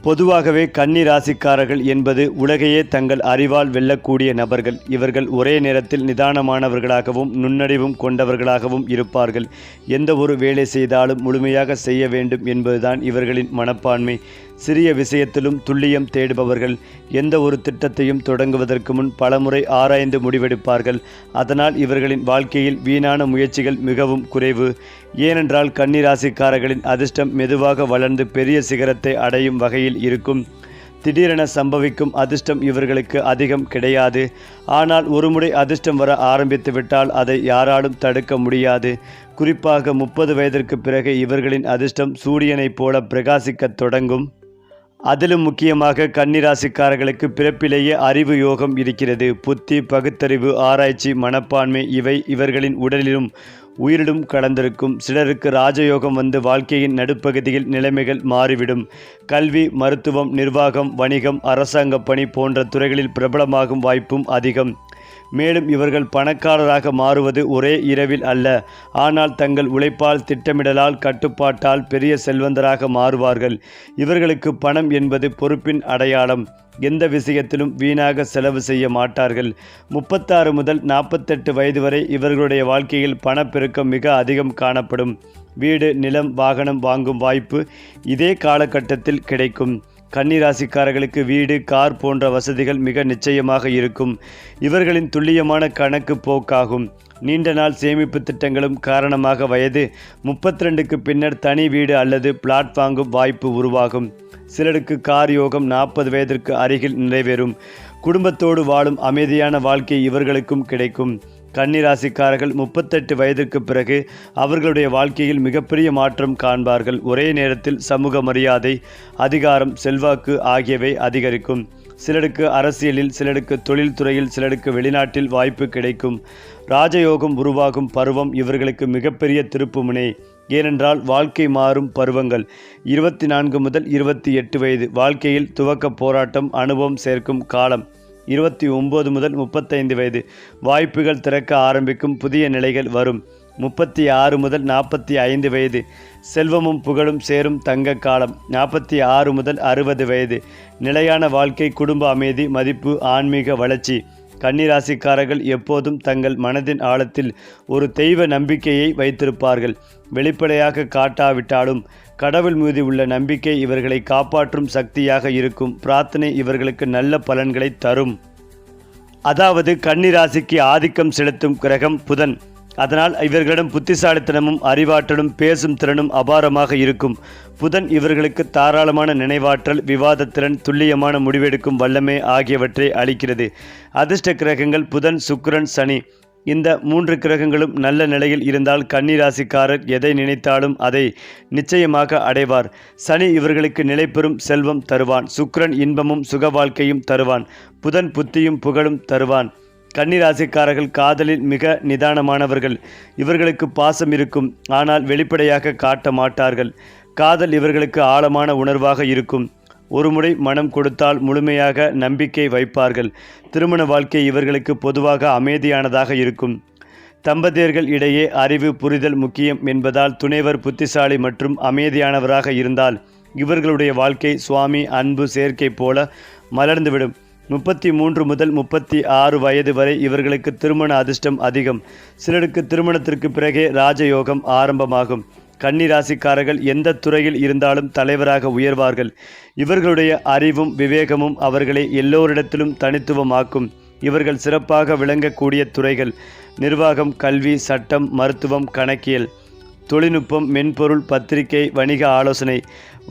பொதுவாகவே கன்னி ராசிக்காரர்கள் என்பது உலகையே தங்கள் அறிவால் வெல்லக்கூடிய நபர்கள். இவர்கள் ஒரே நேரத்தில் நிதானமானவர்களாகவும் நுண்ணறிவும் கொண்டவர்களாகவும் இருப்பார்கள். எந்த ஒரு வேலை செய்தாலும் முழுமையாக செய்ய வேண்டும் என்பதுதான் இவர்களின் மனப்பான்மை. சிறிய விஷயத்திலும் துல்லியம் தேடுபவர்கள். எந்த ஒரு திட்டத்தையும் தொடங்குவதற்கு முன் பலமுறை ஆராய்ந்து முடிவெடுப்பார்கள். அதனால் இவர்களின் வாழ்க்கையில் வீணான முயற்சிகள் மிகவும் குறைவு. ஏனென்றால் கன்னி ராசிக்காரர்களின் அதிர்ஷ்டம் மெதுவாக வளர்ந்து பெரிய சிகரத்தை அடையும் வகையில் இருக்கும். திடீரென சம்பவிக்கும் அதிர்ஷ்டம் இவர்களுக்கு அதிகம் கிடையாது. ஆனால் ஒருமுறை அதிர்ஷ்டம் வர ஆரம்பித்து விட்டால் அதை யாராலும் தடுக்க முடியாது. குறிப்பாக 30 வயதிற்கு பிறகு இவர்களின் அதிர்ஷ்டம் சூரியனைப் போல பிரகாசிக்கத் தொடங்கும். அதிலும் முக்கியமாக கன்னிராசிக்காரர்களுக்கு பிறப்பிலேயே அறிவு யோகம் இருக்கிறது. புத்தி, பகுத்தறிவு, ஆராய்ச்சி, மனப்பான்மை இவை இவர்களின் உடலிலும் உயிரிலும் கலந்திருக்கும். சிலருக்கு ராஜயோகம் வந்து வாழ்க்கையின் நடுப்பகுதியில் நிலைமைகள் மாறிவிடும். கல்வி, மருத்துவம், நிர்வாகம், வணிகம், அரசாங்க பணி போன்ற துறைகளில் பிரபலமாகும் வாய்ப்பும் அதிகம். மேலும் இவர்கள் பணக்காரராக மாறுவது ஒரே இரவில் அல்ல. ஆனால் தங்கள் உழைப்பால், திட்டமிடலால், கட்டுப்பாட்டால் பெரிய செல்வந்தராக மாறுவார்கள். இவர்களுக்கு பணம் என்பது பொறுப்பின் அடையாளம். எந்த விஷயத்திலும் வீணாக செலவு செய்ய மாட்டார்கள். 36 முதல் 48 வயது வரை இவர்களுடைய வாழ்க்கையில் பணப்பெருக்கம் மிக அதிகம் காணப்படும். வீடு, நிலம், வாகனம் வாங்கும் வாய்ப்பு இதே காலகட்டத்தில் கிடைக்கும். கன்னிராசிக்காரர்களுக்கு வீடு, கார் போன்ற வசதிகள் மிக நிச்சயமாக இருக்கும். இவர்களின் துல்லியமான கணக்கு போக்காகும். நீண்ட நாள் சேமிப்பு திட்டங்களும் காரணமாக வயது 32க்கு பின்னர் தனி வீடு அல்லது பிளாட் வாங்கும் வாய்ப்பு உருவாகும். சிலருக்கு கார் யோகம் 40 வயதிற்கு அருகில் நிறைவேறும். குடும்பத்தோடு வாழும் அமைதியான வாழ்க்கை இவர்களுக்கும் கிடைக்கும். கன்னிராசிக்காரர்கள் 38 வயதிற்கு பிறகு அவர்களுடைய வாழ்க்கையில் மிகப்பெரிய மாற்றம் காண்பார்கள். ஒரே நேரத்தில் சமூக மரியாதை, அதிகாரம், செல்வாக்கு ஆகியவை அதிகரிக்கும். சிலருக்கு அரசியலில், சிலருக்கு தொழில்துறையில், சிலருக்கு வெளிநாட்டில் வாய்ப்பு கிடைக்கும். ராஜயோகம் உருவாகும் பருவம் இவர்களுக்கு மிகப்பெரிய திருப்புமுனை. ஏனென்றால் வாழ்க்கை மாறும் பருவங்கள். 24 முதல் 28 வயது வாழ்க்கையில் துவக்க போராட்டம், அனுபவம் சேர்க்கும் காலம். 29 முதல் 35 வயது வாய்ப்புகள் திறக்க ஆரம்பிக்கும், புதிய நிலைகள் வரும். 36 முதல் 45 வயது செல்வமும் புகழும் சேரும் தங்க காலம். 46 முதல் 60 வயது நிலையான வாழ்க்கை, குடும்ப அமைதி, மதிப்பு, ஆன்மீக வளர்ச்சி. கன்னிராசிக்காரர்கள் எப்போதும் தங்கள் மனதின் ஆழத்தில் ஒரு தெய்வ நம்பிக்கையை வைத்திருப்பார்கள். வெளிப்படையாக காட்டாவிட்டாலும் கடவுள் மீது உள்ள நம்பிக்கை இவர்களை காப்பாற்றும் சக்தியாக இருக்கும். பிரார்த்தனை இவர்களுக்கு நல்ல பலன்களை தரும். அதாவது கன்னிராசிக்கு ஆதிக்கம் செலுத்தும் கிரகம் புதன். அதனால் இவர்களிடம் புத்திசாலித்தனமும் அறிவாற்றலும் பேசும் திறனும் அபாரமாக இருக்கும். புதன் இவர்களுக்கு தாராளமான நினைவாற்றல், விவாதத்திறன், துல்லியமான முடிவெடுக்கும் வல்லமை ஆகியவற்றை அளிக்கிறது. அதிர்ஷ்ட கிரகங்கள் புதன், சுக்கிரன், சனி. இந்த 3 கிரகங்களும் நல்ல நிலையில் இருந்தால் கன்னிராசிக்காரர் எதை நினைத்தாலும் அதை நிச்சயமாக அடைவார். சனி இவர்களுக்கு நிலைபெறும் செல்வம் தருவான். சுக்கிரன் இன்பமும் சுக வாழ்க்கையும் தருவான். புதன் புத்தியும் புகழும் தருவான். கன்னிராசிக்காரர்கள் காதலில் மிக நிதானமானவர்கள். இவர்களுக்கு பாசம் இருக்கும், ஆனால் வெளிப்படையாக காட்ட மாட்டார்கள். காதல் இவர்களுக்கு ஆழமான உணர்வாக இருக்கும். ஒருமுறை மனம் கொடுத்தால் முழுமையாக நம்பிக்கை வைப்பார்கள். திருமண வாழ்க்கை இவர்களுக்கு பொதுவாக அமைதியானதாக இருக்கும். தம்பதியர்கள் இடையே அறிவு, புரிதல் முக்கியம் என்பதால் துணைவர் புத்திசாலி மற்றும் அமைதியானவராக இருந்தால் இவர்களுடைய வாழ்க்கை சுவாமி அன்பு சேர்க்கை போல மலர்ந்துவிடும். 33 முதல் 36 வயது வரை இவர்களுக்கு திருமண அதிர்ஷ்டம் அதிகம். சிலருக்கு திருமணத்திற்கு பிறகே ராஜயோகம் ஆரம்பமாகும். கன்னிராசிக்காரர்கள் எந்த துறையில் இருந்தாலும் தலைவராக உயர்வார்கள். இவர்களுடைய அறிவும் விவேகமும் அவர்களை எல்லோரிடத்திலும் தனித்துவமாக்கும். இவர்கள் சிறப்பாக விளங்கக்கூடிய துறைகள் நிர்வாகம், கல்வி, சட்டம், மருத்துவம், கணக்கியல், தொழில்நுட்பம், மென்பொருள், பத்திரிகை, வணிக ஆலோசனை.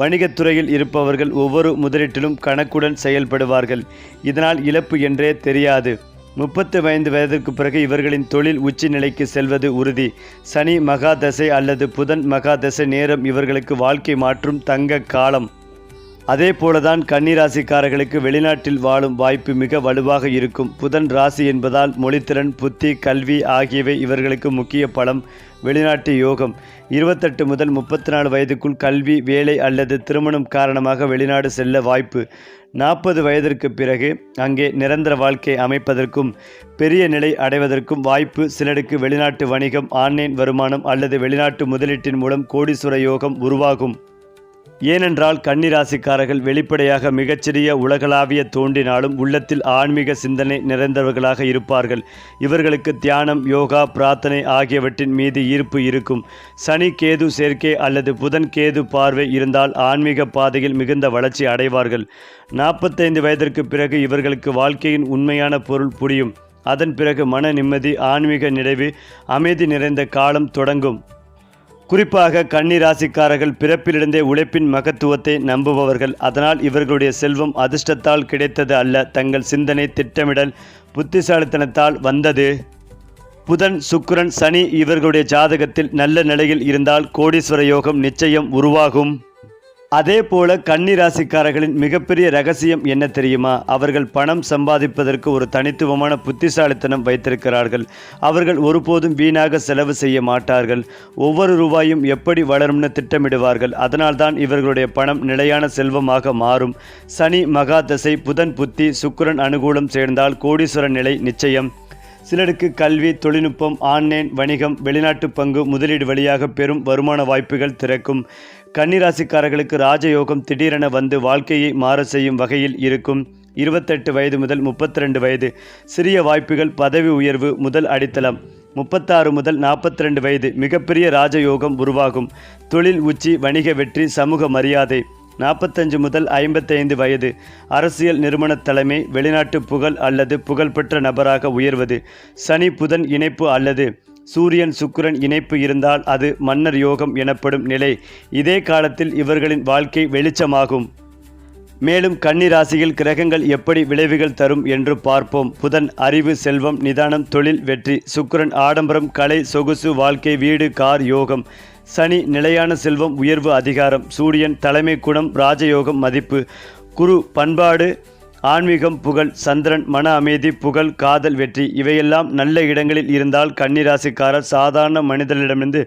வணிகத்துறையில் இருப்பவர்கள் ஒவ்வொரு முதலீட்டிலும் கணக்குடன் செயல்படுவார்கள். இதனால் இழப்பு என்றே தெரியாது. 35 வயதிற்கு பிறகு இவர்களின் தொழில் உச்சி நிலைக்கு செல்வது உறுதி. சனி மகாதசை அல்லது புதன் மகாதசை நேரம் இவர்களுக்கு வாழ்க்கை மாற்றும் தங்க காலம். அதே போலதான் கன்னிராசிக்காரர்களுக்கு வெளிநாட்டில் வாழும் வாய்ப்பு மிக வலுவாக இருக்கும். புதன் ராசி என்பதால் மொழித்திறன், புத்தி, கல்வி ஆகியவை இவர்களுக்கு முக்கிய பலம். வெளிநாட்டு யோகம் 28 முதல் 34 வயதுக்குள் கல்வி, வேலை அல்லது திருமணம் காரணமாக வெளிநாடு செல்ல வாய்ப்பு. 40 வயதிற்கு பிறகு அங்கே நிரந்தர வாழ்க்கை அமைப்பதற்கும் பெரிய நிலை அடைவதற்கும் வாய்ப்பு. சிலருக்கு வெளிநாட்டு வணிகம், ஆன்லைன் வருமானம் அல்லது வெளிநாட்டு முதலீட்டின் மூலம் கோடீஸ்வர யோகம் உருவாகும். ஏனென்றால் கன்னிராசிக்காரர்கள் வெளிப்படையாக மிகச்சிறிய உலகளாவிய தோன்றினாலும் உள்ளத்தில் ஆன்மீக சிந்தனை நிறைந்தவர்களாக இருப்பார்கள். இவர்களுக்கு தியானம், யோகா, பிரார்த்தனை ஆகியவற்றின் மீது ஈர்ப்பு இருக்கும். சனி கேது சேர்க்கை அல்லது புதன் கேது பார்வை இருந்தால் ஆன்மீக பாதையில் மிகுந்த வளர்ச்சி அடைவார்கள். 45 வயதிற்கு பிறகு இவர்களுக்கு வாழ்க்கையின் உண்மையான பொருள் புரியும். அதன் பிறகு மன நிம்மதி, ஆன்மீக நிறைவு, அமைதி நிறைந்த காலம் தொடங்கும். குறிப்பாக கன்னிராசிக்காரர்கள் பிறப்பிலிருந்தே உழைப்பின் மகத்துவத்தை நம்புபவர்கள். அதனால் இவர்களுடைய செல்வம் அதிர்ஷ்டத்தால் கிடைத்தது அல்ல, தங்கள் சிந்தனை, திட்டமிடல், புத்திசாலித்தனத்தால் வந்தது. புதன், சுக்கிரன், சனி இவர்களுடைய ஜாதகத்தில் நல்ல நிலையில் இருந்தால் கோடீஸ்வர யோகம் நிச்சயம் உருவாகும். அதே போல கன்னிராசிக்காரர்களின் மிகப்பெரிய ரகசியம் என்ன தெரியுமா? அவர்கள் பணம் சம்பாதிப்பதற்கு ஒரு தனித்துவமான புத்திசாலித்தனம் வைத்திருக்கிறார்கள். அவர்கள் ஒருபோதும் வீணாக செலவு செய்ய மாட்டார்கள். ஒவ்வொரு ரூபாயும் எப்படி வளரும்னு திட்டமிடுவார்கள். அதனால்தான் இவர்களுடைய பணம் நிலையான செல்வமாக மாறும். சனி மகா தசை, புதன் புத்தி, சுக்கிரன் அனுகூலம் சேர்ந்தால் கோடீஸ்வர நிலை நிச்சயம். சிலருக்கு கல்வி, தொழில்நுட்பம், ஆன்லைன் வணிகம், வெளிநாட்டு பங்கு முதலீடு வழியாக பெரும் வருமான வாய்ப்புகள் திறக்கும். கன்னிராசிக்காரர்களுக்கு ராஜயோகம் திடீரென வந்து வாழ்க்கையை மாற செய்யும் வகையில் இருக்கும். 28 வயது முதல் 32 வயது சிறிய வாய்ப்புகள், பதவி உயர்வு முதல் அடித்தளம். 36 முதல் 42 வயது மிகப்பெரிய ராஜயோகம் உருவாகும். தொழில் உச்சி, வணிக வெற்றி, சமூக மரியாதை. 45 முதல் 55 வயது அரசியல், நிறுவன தலைமை, வெளிநாட்டு புகழ் அல்லது புகழ்பெற்ற நபராக உயர்வது. சனி புதன் இணைப்பு அல்லது சூரியன் சுக்கிரன் இணைப்பு இருந்தால் அது மன்னர் யோகம் எனப்படும் நிலை. இதே காலத்தில் இவர்களின் வாழ்க்கை வெளிச்சமாகும். மேலும் கன்னிராசியில் கிரகங்கள் எப்படி விளைவுகள் தரும் என்று பார்ப்போம். புதன் அறிவு, செல்வம், நிதானம், தொழில் வெற்றி. சுக்கிரன் ஆடம்பரம், கலை, சொகுசு வாழ்க்கை, வீடு, கார் யோகம். சனி நிலையான செல்வம், உயர்வு, அதிகாரம். சூரியன் தலைமை குணம், ராஜயோகம், மதிப்பு. குரு பண்பாடு, ஆன்மீகம், புகழ். சந்திரன் மன அமைதி, புகழ், காதல், வெற்றி. இவையெல்லாம் நல்ல இடங்களில் இருந்தால் கன்னிராசிக்காரர் சாதாரண மனிதனிடமிருந்து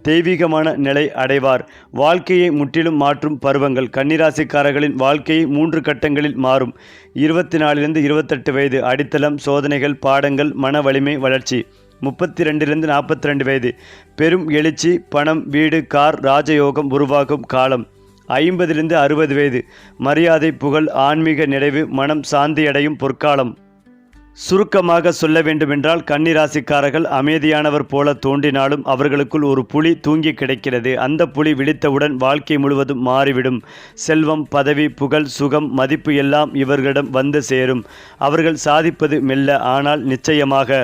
தெய்வீகமான நிலை அடைவார். வாழ்க்கையை முற்றிலும் மாற்றும் பருவங்கள். கன்னிராசிக்காரர்களின் வாழ்க்கையை 3 கட்டங்களில் மாறும். 24 28 வயது அடித்தளம், சோதனைகள், பாடங்கள், மன வலிமை, வளர்ச்சி. 32 42 வயது பெரும் எழுச்சி, பணம், வீடு, கார், ராஜயோகம் உருவாகும் காலம். 50 60 வயது மரியாதை, புகழ், ஆன்மீக நிறைவு, மனம் சாந்தியடையும் பொற்காலம். சுருக்கமாக சொல்ல வேண்டுமென்றால் கன்னிராசிக்காரர்கள் அமைதியானவர் போல தோன்றினாலும் அவர்களுக்குள் ஒரு புலி தூங்கி கிடக்கிறது. அந்த புலி விழித்தவுடன் வாழ்க்கை முழுவதும் மாறிவிடும். செல்வம், பதவி, புகழ், சுகம், மதிப்பு எல்லாம் இவர்களிடம் வந்து சேரும். அவர்கள் சாதிப்பது மெல்ல, ஆனால் நிச்சயமாக.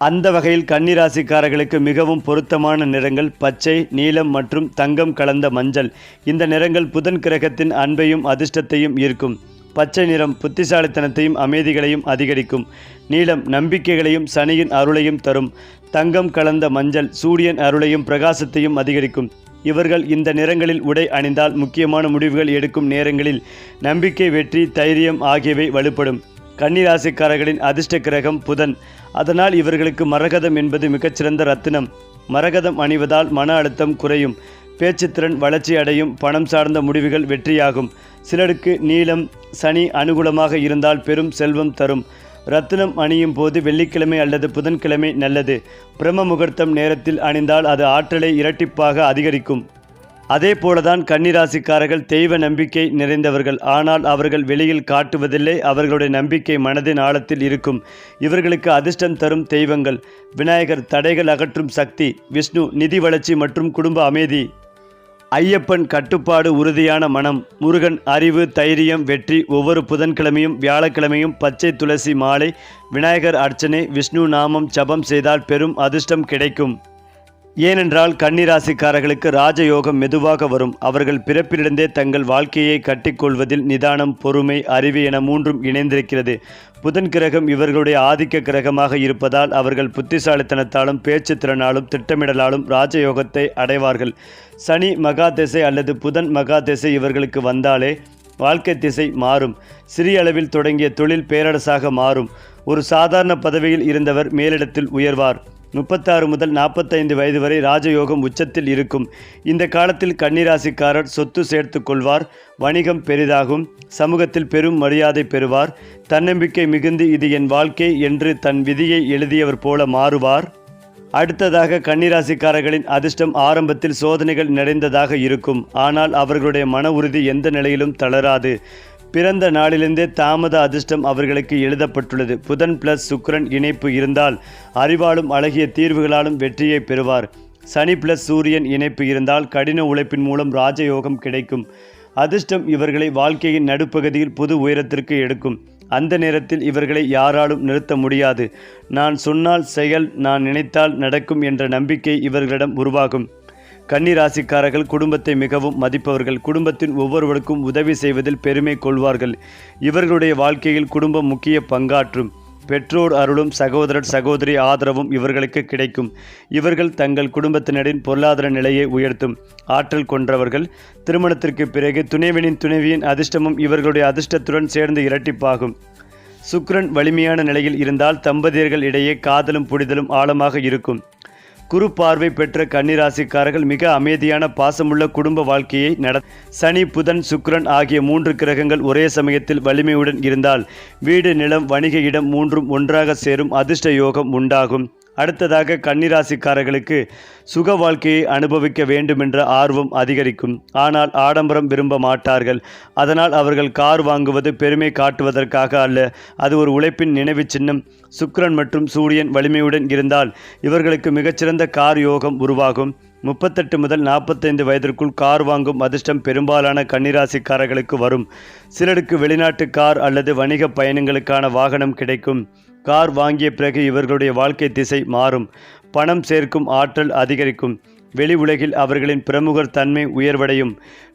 அந்த வகையில் கன்னிராசிக்காரர்களுக்கு மிகவும் பொருத்தமான நிறங்கள் பச்சை, நீலம் மற்றும் தங்கம் கலந்த மஞ்சள். இந்த நிறங்கள் புதன் கிரகத்தின் அன்பையும் அதிர்ஷ்டத்தையும் ஈர்க்கும். பச்சை நிறம் புத்திசாலித்தனத்தையும் அமைதிகளையும் அதிகரிக்கும். நீலம் நம்பிக்கைகளையும் சனியின் அருளையும் தரும். தங்கம் கலந்த மஞ்சள் சூரியன் அருளையும் பிரகாசத்தையும் அதிகரிக்கும். இவர்கள் இந்த நிறங்களில் உடை அணிந்தால் முக்கியமான முடிவுகள் எடுக்கும் நேரங்களில் நம்பிக்கை, வெற்றி, தைரியம் ஆகியவை வலுப்படும். கன்னிராசிக்காரர்களின் அதிர்ஷ்ட கிரகம் புதன். அதனால் இவர்களுக்கு மரகதம் என்பது மிகச்சிறந்த ரத்தினம். மரகதம் அணிவதால் மன அழுத்தம் குறையும், பேச்சுத்திறன் வளர்ச்சி அடையும், பணம் சார்ந்த முடிவுகள் வெற்றியாகும். சிலருக்கு நீலம் சனி அனுகூலமாக இருந்தால் பெரும் செல்வம் தரும். ரத்தினம் அணியும் போது வெள்ளிக்கிழமை அல்லது புதன்கிழமை நல்லது. பிரம்ம முகூர்த்தம் நேரத்தில் அணிந்தால் அது ஆற்றலை இரட்டிப்பாக அதிகரிக்கும். அதே போலதான் கன்னிராசிக்காரர்கள் தெய்வ நம்பிக்கை நிறைந்தவர்கள். ஆனால் அவர்கள் வெளியில் காட்டுவதில்லை. அவர்களுடைய நம்பிக்கை மனதின் ஆழத்தில் இருக்கும். இவர்களுக்கு அதிர்ஷ்டம் தரும் தெய்வங்கள் விநாயகர் தடைகள் அகற்றும் சக்தி, விஷ்ணு நிதி வளர்ச்சி மற்றும் குடும்ப அமைதி, ஐயப்பன் கட்டுப்பாடு உறுதியான மனம், முருகன் அறிவு, தைரியம், வெற்றி. ஒவ்வொரு புதன்கிழமையும் வியாழக்கிழமையும் பச்சை துளசி மாலை, விநாயகர் அர்ச்சனை, விஷ்ணு நாமம் ஜபம் செய்தால் பெரும் அதிர்ஷ்டம் கிடைக்கும். ஏனென்றால் கன்னிராசிக்காரர்களுக்கு ராஜயோகம் மெதுவாக வரும். அவர்கள் பிறப்பிலிருந்தே தங்கள் வாழ்க்கையை கட்டிக்கொள்வதில் நிதானம், பொறுமை, அறிவு என 3ம் இணைந்திருக்கிறது. புதன் கிரகம் இவர்களுடைய ஆதிக்க கிரகமாக இருப்பதால் அவர்கள் புத்திசாலித்தனத்தாலும் பேச்சு திறனாலும் திட்டமிடலாலும் ராஜயோகத்தை அடைவார்கள். சனி மகா திசை அல்லது புதன் மகா திசை இவர்களுக்கு வந்தாலே வாழ்க்கை திசை மாறும். சிறிய அளவில் தொடங்கிய தொழில் பேரரசாக மாறும். ஒரு சாதாரண பதவியில் இருந்தவர் மேலிடத்தில் உயர்வார். 36 முதல் 45 வயது வரை ராஜயோகம் உச்சத்தில் இருக்கும். இந்த காலத்தில் கன்னிராசிக்காரர் சொத்து சேர்த்து கொள்வார், வணிகம் பெரிதாகும், சமூகத்தில் பெரும் மரியாதை பெறுவார், தன்னம்பிக்கை மிகுந்து இது என் வாழ்க்கை என்று தன் விதியை எழுதியவர் போல மாறுவார். அடுத்ததாக கன்னிராசிக்காரர்களின் அதிர்ஷ்டம் ஆரம்பத்தில் சோதனைகள் நிறைந்ததாக இருக்கும். ஆனால் அவர்களுடைய மன உறுதி எந்த நிலையிலும் தளராது. பிறந்த நாளிலிருந்தே தாமத அதிர்ஷ்டம் அவர்களுக்கு எழுதப்பட்டுள்ளது. புதன் பிளஸ் சுக்கிரன் இணைப்பு இருந்தால் அறிவாலும் அழகிய தீர்வுகளாலும் வெற்றியை பெறுவார். சனி பிளஸ் சூரியன் இணைப்பு இருந்தால் கடின உழைப்பின் மூலம் ராஜயோகம் கிடைக்கும். அதிர்ஷ்டம் இவர்களை வாழ்க்கையின் நடுப்பகுதியில் புது உயரத்திற்கு எடுக்கும். அந்த நேரத்தில் இவர்களை யாராலும் நிறுத்த முடியாது. நான் சொன்னால் செயல், நான் நினைத்தால் நடக்கும் என்ற நம்பிக்கை இவர்களிடம் உருவாகும். கன்னிராசிக்காரர்கள் குடும்பத்தை மிகவும் மதிப்பவர்கள். குடும்பத்தின் ஒவ்வொருவருக்கும் உதவி செய்வதில் பெருமை கொள்வார்கள். இவர்களுடைய வாழ்க்கையில் குடும்பம் முக்கிய பங்காற்றும். பெற்றோர் அருளும் சகோதரர் சகோதரி ஆதரவும் இவர்களுக்கு கிடைக்கும். இவர்கள் தங்கள் குடும்பத்தினரின் பொருளாதார நிலையை உயர்த்தும் ஆற்றல் கொண்டவர்கள். திருமணத்திற்கு பிறகு துணைவியின் அதிர்ஷ்டமும் இவர்களுடைய அதிர்ஷ்டத்துடன் சேர்ந்து இரட்டிப்பாகும். சுக்கிரன் வலிமையான நிலையில் இருந்தால் தம்பதியர்கள் இடையே காதலும் புரிதலும் ஆழமாக இருக்கும். குரு பார்வை பெற்ற கன்னிராசிக்காரர்கள் மிக அமைதியான பாசமுள்ள குடும்ப வாழ்க்கையை சனி புதன் சுக்கிரன் ஆகிய 3 கிரகங்கள் ஒரே சமயத்தில் வலிமையுடன் இருந்தால் வீடு நிலம் வணிக இடம் 3ம் ஒன்றாக சேரும் அதிர்ஷ்ட யோகம் உண்டாகும். அடுத்ததாக கன்னிராசிக்காரர்களுக்கு சுக வாழ்க்கையை அனுபவிக்க வேண்டுமென்ற ஆர்வம் அதிகரிக்கும். ஆனால் ஆடம்பரம் விரும்ப மாட்டார்கள். அதனால் அவர்கள் கார் வாங்குவது பெருமை காட்டுவதற்காக அல்ல, அது ஒரு உழைப்பின் நினைவு சின்னம். சுக்கிரன் மற்றும் சூரியன் வலிமையுடன் இருந்தால் இவர்களுக்கு மிகச்சிறந்த கார் யோகம் உருவாகும். 38 முதல் 45 வயதிற்குள் கார் வாங்கும் அதிர்ஷ்டம் பெரும்பாலான கன்னிராசிக்காரர்களுக்கு வரும். சிலருக்கு வெளிநாட்டு கார் அல்லது வணிக பயணங்களுக்கான வாகனம் கிடைக்கும். கார் வாங்கிய பிறகு இவர்களுடைய வாழ்க்கை திசை மாறும். பணம் சேர்க்கும் ஆற்றல் அதிகரிக்கும். வெளி உலகில் அவர்களின் பிரமுகர் தன்மை உயர்வடையும்.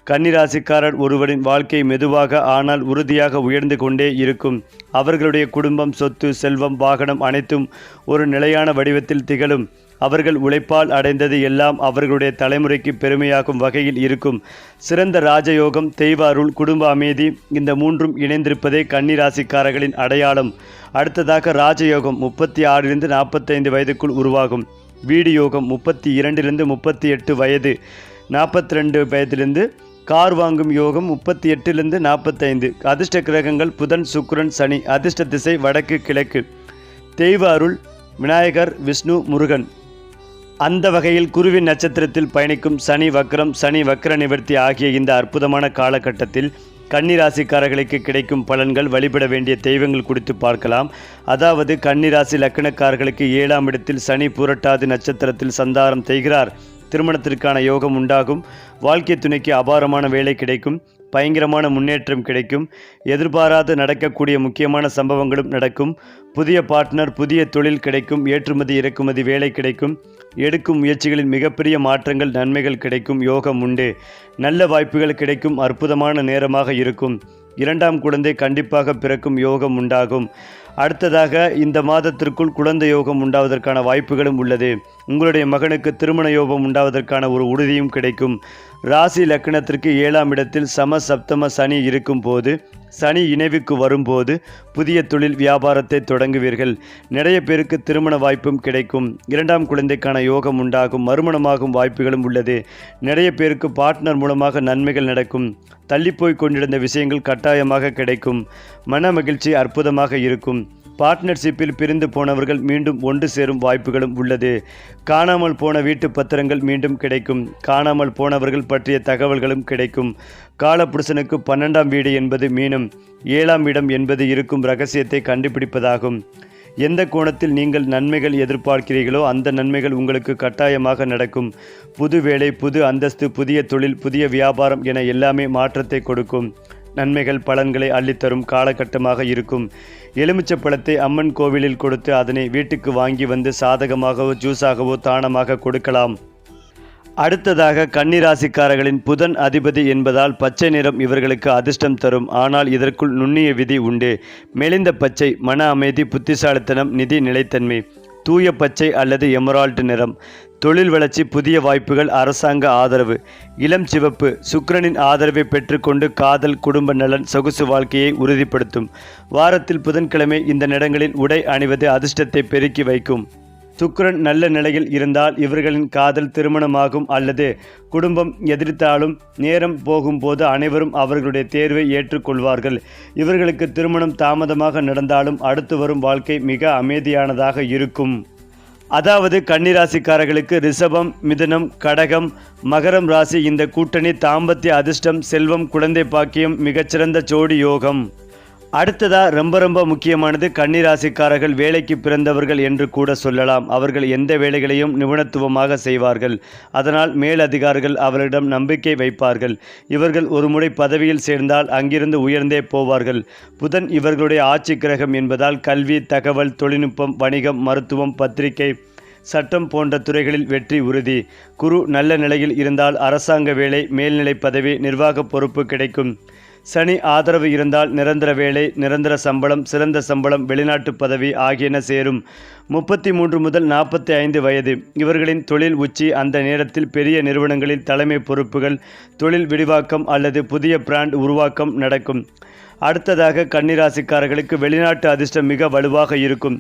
கன்னிராசிக்காரர் ஒருவரின் வாழ்க்கை மெதுவாக ஆனால் உறுதியாக உயர்ந்து கொண்டே இருக்கும். அவர்களுடைய குடும்பம், சொத்து, செல்வம், வாகனம் அனைத்தும் ஒரு நிலையான வடிவத்தில் திகழும். அவர்கள் உழைப்பால் அடைந்தது எல்லாம் அவர்களுடைய தலைமுறைக்கு பெருமையாகும் வகையில் இருக்கும். சிறந்த ராஜயோகம், தெய்வ அருள், குடும்ப அமைதி, இந்த 3ம் இணைந்திருப்பதே கன்னிராசிக்காரர்களின் அடையாளம். அடுத்ததாக ராஜயோகம் 36 45 வயதுக்குள் உருவாகும். வீடு யோகம் 32 38 வயது, 42 வயதிலிருந்து கார் வாங்கும் யோகம் 38 45. அதிர்ஷ்ட கிரகங்கள் புதன் சுக்கிரன் சனி. அதிர்ஷ்ட திசை வடக்கு கிழக்கு. தெய்வ அருள் விநாயகர், விஷ்ணு, முருகன். அந்த வகையில் குருவின் நட்சத்திரத்தில் பயணிக்கும் சனி வக்ரம், சனி வக்ர நிவர்த்தி ஆகிய இந்த அற்புதமான காலகட்டத்தில் கன்னிராசிக்காரர்களுக்கு கிடைக்கும் பலன்கள், வழிபட வேண்டிய தெய்வங்கள் குறித்து பார்க்கலாம். அதாவது கன்னிராசி லக்னக்காரர்களுக்கு 7ஆம் இடத்தில் சனி பூரட்டாதி நட்சத்திரத்தில் சந்தாரம் செய்கிறார். திருமணத்திற்கான யோகம் உண்டாகும். வாழ்க்கை துணைக்கு அபாரமான வேலை கிடைக்கும். பயங்கரமான முன்னேற்றம் கிடைக்கும். எதிர்பாராது நடக்கக்கூடிய முக்கியமான சம்பவங்களும் நடக்கும். புதிய பார்ட்னர், புதிய தொழில் கிடைக்கும். ஏற்றுமதி இறக்குமதி வேலை கிடைக்கும். எடுக்கும் முயற்சிகளில் மிகப்பெரிய மாற்றங்கள், நன்மைகள் கிடைக்கும். யோகம் உண்டு. நல்ல வாய்ப்புகள் கிடைக்கும். அற்புதமான நேரமாக இருக்கும். 2ஆம் குழந்தை கண்டிப்பாக பிறக்கும் யோகம் உண்டாகும். அடுத்ததாக இந்த மாதத்திற்குள் குழந்தை யோகம் உண்டாவதற்கான வாய்ப்புகளும் உள்ளது. உங்களுடைய மகனுக்கு திருமண யோகம் உண்டாவதற்கான ஒரு உறுதியும் கிடைக்கும். ராசி லக்னத்திற்கு 7ஆம் இடத்தில் சம சப்தம சனி இருக்கும் போது, சனி இணைவுக்கு வரும்போது புதிய தொழில் வியாபாரத்தை தொடங்குவீர்கள். நிறைய பேருக்கு திருமண வாய்ப்பும் கிடைக்கும். 2ஆம் குழந்தைக்கான யோகம் உண்டாகும். மறுமணமாகும் வாய்ப்புகளும் உள்ளது. நிறைய பேருக்கு பார்ட்னர் மூலமாக நன்மைகள் நடக்கும். தள்ளிப்போய் கொண்டிருந்த விஷயங்கள் கட்டாயமாக கிடைக்கும். மன மகிழ்ச்சி அற்புதமாக இருக்கும். பார்ட்னர்ஷிப்பில் பிரிந்து போனவர்கள் மீண்டும் ஒன்று சேரும் வாய்ப்புகளும் உள்ளது. காணாமல் போன வீட்டு பத்திரங்கள் மீண்டும் கிடைக்கும். காணாமல் போனவர்கள் பற்றிய தகவல்களும் கிடைக்கும். காலபுருஷனுக்கு 12ஆம் வீடு என்பது மீனம், 7ஆம் இடம் என்பது இருக்கும் ரகசியத்தை கண்டுபிடிப்பதாகும். எந்த கோணத்தில் நீங்கள் நன்மைகள் எதிர்பார்க்கிறீர்களோ அந்த நன்மைகள் உங்களுக்கு கட்டாயமாக நடக்கும். புது வேலை, புது அந்தஸ்து, புதிய தொழில், புதிய வியாபாரம் என எல்லாமே மாற்றத்தை கொடுக்கும். நன்மைகள் பலன்களை அள்ளித்தரும் காலகட்டமாக இருக்கும். எலுமிச்சப்பழத்தை அம்மன் கோவிலில் கொடுத்து அதனை வீட்டுக்கு வாங்கி வந்து சாதகமாகவோ ஜூஸாகவோ தானமாக கொடுக்கலாம். அடுத்ததாக கன்னிராசிக்காரர்களின் புதன் அதிபதி என்பதால் பச்சை நிறம் இவர்களுக்கு அதிர்ஷ்டம் தரும். ஆனால் இதற்குள் நுண்ணிய விதி உண்டு. மெலிந்த பச்சை மன அமைதி, புத்திசாலித்தனம், நிதி நிலைத்தன்மை. தூய பச்சை அல்லது எமரால்டு நிறம் தொழில் வளர்ச்சி, புதிய வாய்ப்புகள், அரசாங்க ஆதரவு. இளம் சிவப்பு சுக்கிரனின் ஆதரவை பெற்றுக்கொண்டு காதல், குடும்ப நலன், சொகுசு வாழ்க்கையை உறுதிப்படுத்தும். வாரத்தில் புதன்கிழமை இந்த நிறங்களில் உடை அணிவது அதிர்ஷ்டத்தை பெருக்கி வைக்கும். சுக்கிரன் நல்ல நிலையில் இருந்தால் இவர்களின் காதல் திருமணமாகும் அல்லது குடும்பம் எதிர்த்தாலும் நேரம் போகும்போது அனைவரும் அவர்களுடைய தேர்வை ஏற்றுக்கொள்வார்கள். இவர்களுக்கு திருமணம் தாமதமாக நடந்தாலும் அடுத்து வரும் வாழ்க்கை மிக அமைதியானதாக இருக்கும். அதாவது கன்னிராசிக்காரர்களுக்கு ரிஷபம், மிதுனம், கடகம், மகரம் ராசி இந்த கூட்டணி தாம்பத்திய அதிர்ஷ்டம், செல்வம், குழந்தை பாக்கியம், மிகச்சிறந்த ஜோடி யோகம். அடுத்ததா ரொம்ப முக்கியமானது கன்னிராசிக்காரர்கள் வேலைக்கு பிறந்தவர்கள் என்று கூட சொல்லலாம். அவர்கள் எந்த வேலைகளையும் நிபுணத்துவமாக செய்வார்கள். அதனால் மேலதிகாரிகள் அவர்களிடம் நம்பிக்கை வைப்பார்கள். இவர்கள் ஒருமுறை பதவியில் சேர்ந்தால் அங்கிருந்து உயர்ந்தே போவார்கள். புதன் இவர்களுடைய ஆட்சி கிரகம் என்பதால் கல்வி, தகவல் தொழில்நுட்பம், வணிகம், மருத்துவம், பத்திரிகை, சட்டம் போன்ற துறைகளில் வெற்றி உறுதி. குரு நல்ல நிலையில் இருந்தால் அரசாங்க வேலை, மேல்நிலை பதவி, நிர்வாக பொறுப்பு கிடைக்கும். சனி ஆதரவு இருந்தால் நிரந்தர வேலை, நிரந்தர சம்பளம், சிறந்த சம்பளம், வெளிநாட்டு பதவி ஆகியன சேரும். 33 முதல் 45 வயது இவர்களின் தொழில் உச்சி. அந்த நேரத்தில் பெரிய நிறுவனங்களில் தலைமை பொறுப்புகள், தொழில் விரிவாக்கம் அல்லது புதிய பிராண்ட் உருவாக்கம் நடக்கும். அடுத்ததாக கன்னிராசிக்காரர்களுக்கு வெளிநாட்டு அதிர்ஷ்டம் மிக வலுவாக இருக்கும்.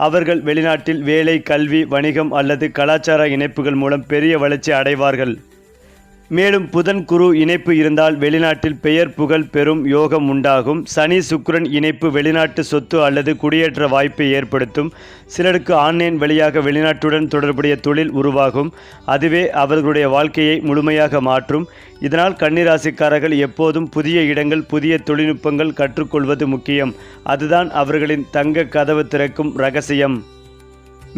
அவர்கள் வெளிநாட்டில் வேலை, கல்வி, வணிகம் அல்லது கலாச்சார இணைப்புகள் மூலம் பெரிய வளர்ச்சி அடைவார்கள். மேலும் புதன் குரு இணைப்பு இருந்தால் வெளிநாட்டில் பெயர் புகழ் பெறும் யோகம் உண்டாகும். சனி சுக்கிரன் இணைப்பு வெளிநாட்டு சொத்து அல்லது குடியேற்ற வாய்ப்பை ஏற்படுத்தும். சிலருக்கு ஆன்லைன் வழியாக வெளிநாட்டுடன் தொடர்புடைய தொழில் உருவாகும். அதுவே அவர்களுடைய வாழ்க்கையை முழுமையாக மாற்றும். இதனால் கன்னிராசிக்காரர்கள் எப்போதும் புதிய இடங்கள், புதிய தொழில்நுட்பங்கள் கற்றுக்கொள்வது முக்கியம். அதுதான் அவர்களின் தங்க கதவு திறக்கும் ரகசியம்.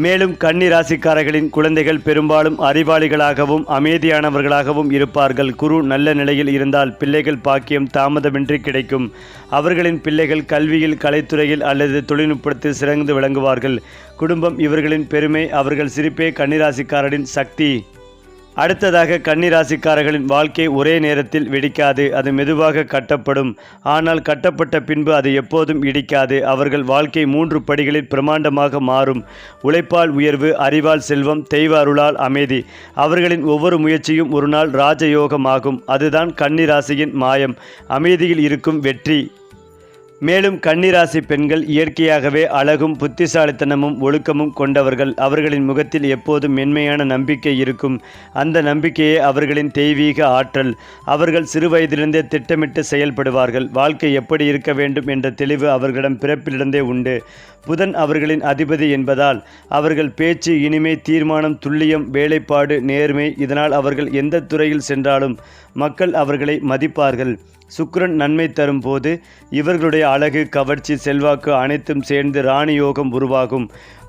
மேலும் கன்னிராசிக்காரர்களின் குழந்தைகள் பெரும்பாலும் அறிவாளிகளாகவும் அமைதியானவர்களாகவும் இருப்பார்கள். குரு நல்ல நிலையில் இருந்தால் பிள்ளைகள் பாக்கியம் தாமதமின்றி கிடைக்கும். அவர்களின் பிள்ளைகள் கல்வியில், கலைத்துறையில் அல்லது தொழில்நுட்பத்தில் சிறந்து விளங்குவார்கள். குடும்பம் இவர்களின் பெருமை. அவர்கள் சிரிப்பே கன்னிராசிக்காரரின் சக்தி. அடுத்ததாக கன்னிராசிக்காரர்களின் வாழ்க்கை ஒரே நேரத்தில் வெடிக்காது. அது மெதுவாக கட்டப்படும். ஆனால் கட்டப்பட்ட பின்பு அது எப்போதும் இடிக்காது. அவர்கள் வாழ்க்கை 3 படிகளில் பிரமாண்டமாக மாறும். உழைப்பால் உயர்வு, அறிவால் செல்வம், தெய்வ அருளால் அமைதி. அவர்களின் ஒவ்வொரு முயற்சியும் ஒரு நாள் ராஜயோகமாகும். அதுதான் கன்னிராசியின் மாயம். அமைதியில் இருக்கும் வெற்றி. மேலும் கன்னிராசி பெண்கள் இயற்கையாகவே அழகும், புத்திசாலித்தனமும், ஒழுக்கமும் கொண்டவர்கள். அவர்களின் முகத்தில் எப்போதும் மென்மையான நம்பிக்கை இருக்கும். அந்த நம்பிக்கையே அவர்களின் தெய்வீக ஆற்றல். அவர்கள் சிறுவயதிலிருந்தே திட்டமிட்டு செயல்படுவார்கள். வாழ்க்கை எப்படி இருக்க வேண்டும் என்ற தெளிவு அவர்களிடம் பிறப்பிலிருந்தே உண்டு. புதன் அவர்களின் அதிபதி என்பதால் அவர்கள் பேச்சு இனிமை, தீர்மானம், துல்லியம், வேலைப்பாடு, நேர்மை. இதனால் அவர்கள் எந்த துறையில் சென்றாலும் மக்கள் அவர்களை மதிப்பார்கள். சுக்கிரன் நன்மை தரும் போது இவர்களுடைய அழகு, கவர்ச்சி, செல்வாக்கு அனைத்தும் சேர்ந்து ராணி யோகம் உருவாகும்.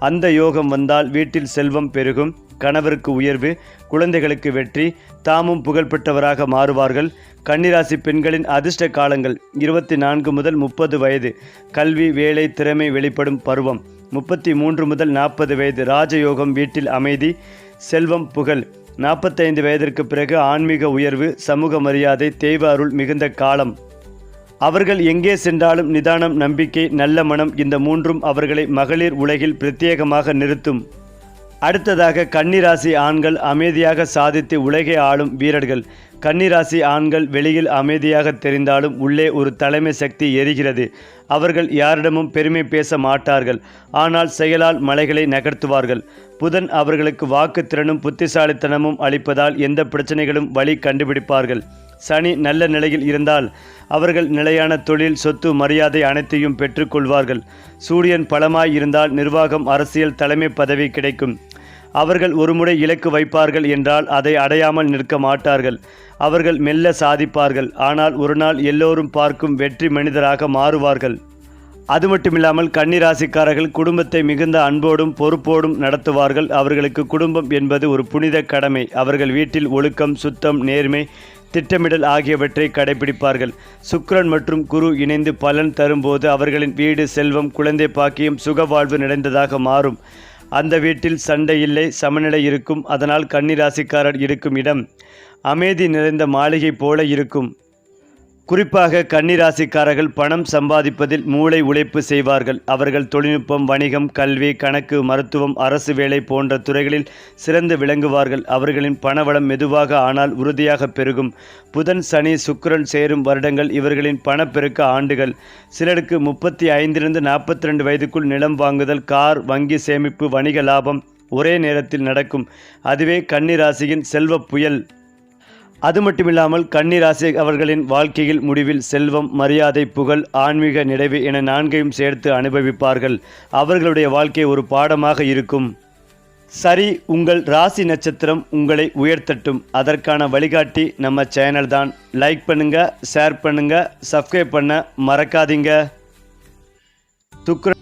அந்த யோகம் வந்தால் வீட்டில் செல்வம் பெருகும், கணவருக்கு உயர்வு, குழந்தைகளுக்கு வெற்றி, தாமும் புகழ்பெற்றவராக மாறுவார்கள். கன்னிராசி பெண்களின் அதிர்ஷ்ட காலங்கள் 24 முதல் 30 வயது கல்வி, வேலை, திறமை வெளிப்படும் பருவம். 33 முதல் 40 வயது ராஜயோகம், வீட்டில் அமைதி, செல்வம், புகழ். 45 வயதிற்கு பிறகு ஆன்மீக உயர்வு, சமூக மரியாதை, தெய்வ அருள் மிகுந்த காலம். அவர்கள் எங்கே சென்றாலும் நிதானம், நம்பிக்கை, நல்ல மனம் இந்த மூன்றும் அவர்களை மகளிர் உலகில் பிரத்யேகமாக நிறுத்தும். அடுத்ததாக கன்னிராசி ஆண்கள் அமைதியாக சாதித்து உலகை ஆளும் வீரர்கள். கன்னிராசி ஆண்கள் வெளியில் அமைதியாக தெரிந்தாலும் உள்ளே ஒரு தலைமை சக்தி எரிகிறது. அவர்கள் யாரிடமும் பெருமை பேச மாட்டார்கள். ஆனால் செயலால் மலைகளை நகர்த்துவார்கள். புதன் அவர்களுக்கு வாக்கு திறனும் புத்திசாலித்தனமும் அளிப்பதால் எந்த பிரச்சனைகளும் வழி கண்டுபிடிப்பார்கள். சனி நல்ல நிலையில் இருந்தால் அவர்கள் நிலையான தொழில், சொத்து, மரியாதை அனைத்தையும் பெற்றுக்கொள்வார்கள். சூரியன் பலமாய் இருந்தால் நிர்வாகம், அரசியல், தலைமை பதவி கிடைக்கும். அவர்கள் ஒருமுறை இலக்கு வைப்பார்கள் என்றால் அதை அடையாமல் நிற்க மாட்டார்கள். அவர்கள் மெல்ல சாதிப்பார்கள். ஆனால் ஒரு நாள் எல்லோரும் பார்க்கும் வெற்றி மனிதராக மாறுவார்கள். அது மட்டுமில்லாமல் கன்னிராசிக்காரர்கள் குடும்பத்தை மிகுந்த அன்போடும் பொறுப்போடும் நடத்துவார்கள். அவர்களுக்கு குடும்பம் என்பது ஒரு புனித கடமை. அவர்கள் வீட்டில் ஒழுக்கம், சுத்தம், நேர்மை, திட்டமிடல் ஆகியவற்றை கடைபிடிப்பார்கள். சுக்கிரன் மற்றும் குரு இணைந்து பலன் தரும்போது அவர்களின் வீடு, செல்வம், குழந்தை பாக்கியம், சுகவாழ்வு நிறைந்ததாக மாறும். அந்த வீட்டில் சண்டை இல்லை, சமநிலை இருக்கும். அதனால் கன்னிராசிக்காரர் இருக்கும் இடம் அமைதி நிறைந்த மாளிகை போல இருக்கும். குறிப்பாக கன்னிராசிக்காரர்கள் பணம் சம்பாதிப்பதில் மூளை உழைப்பு செய்வார்கள். அவர்கள் தொழில்நுட்பம், வணிகம், கல்வி, கணக்கு, மருத்துவம், அரசு வேலை போன்ற துறைகளில் சிறந்து விளங்குவார்கள். அவர்களின் பணவளம் மெதுவாக ஆனால் உறுதியாக பெருகும். புதன், சனி, சுக்கிரன் சேரும் வருடங்கள் இவர்களின் பணப்பெருக்க ஆண்டுகள். சிலருக்கு 35 42 வயதுக்குள் நிலம் வாங்குதல், கார், வங்கி சேமிப்பு, வணிக லாபம் ஒரே நேரத்தில் நடக்கும். அதுவே கன்னிராசியின் செல்வ புயல். அது மட்டுமில்லாமல் கன்னிராசி அவர்களின் வாழ்க்கையில் முடிவில் செல்வம், மரியாதை, புகழ், ஆன்மீக நிறைவு என 4ஐயும் சேர்த்து அனுபவிப்பார்கள். அவர்களுடைய வாழ்க்கை ஒரு பாடமாக இருக்கும். சரி, உங்கள் ராசி நட்சத்திரம் உங்களை உயர்த்தட்டும். அதற்கான வழிகாட்டி நம்ம சேனல் தான். லைக் பண்ணுங்க, ஷேர் பண்ணுங்க, சப்ஸ்கிரைப் பண்ண மறக்காதீங்க. துக்ர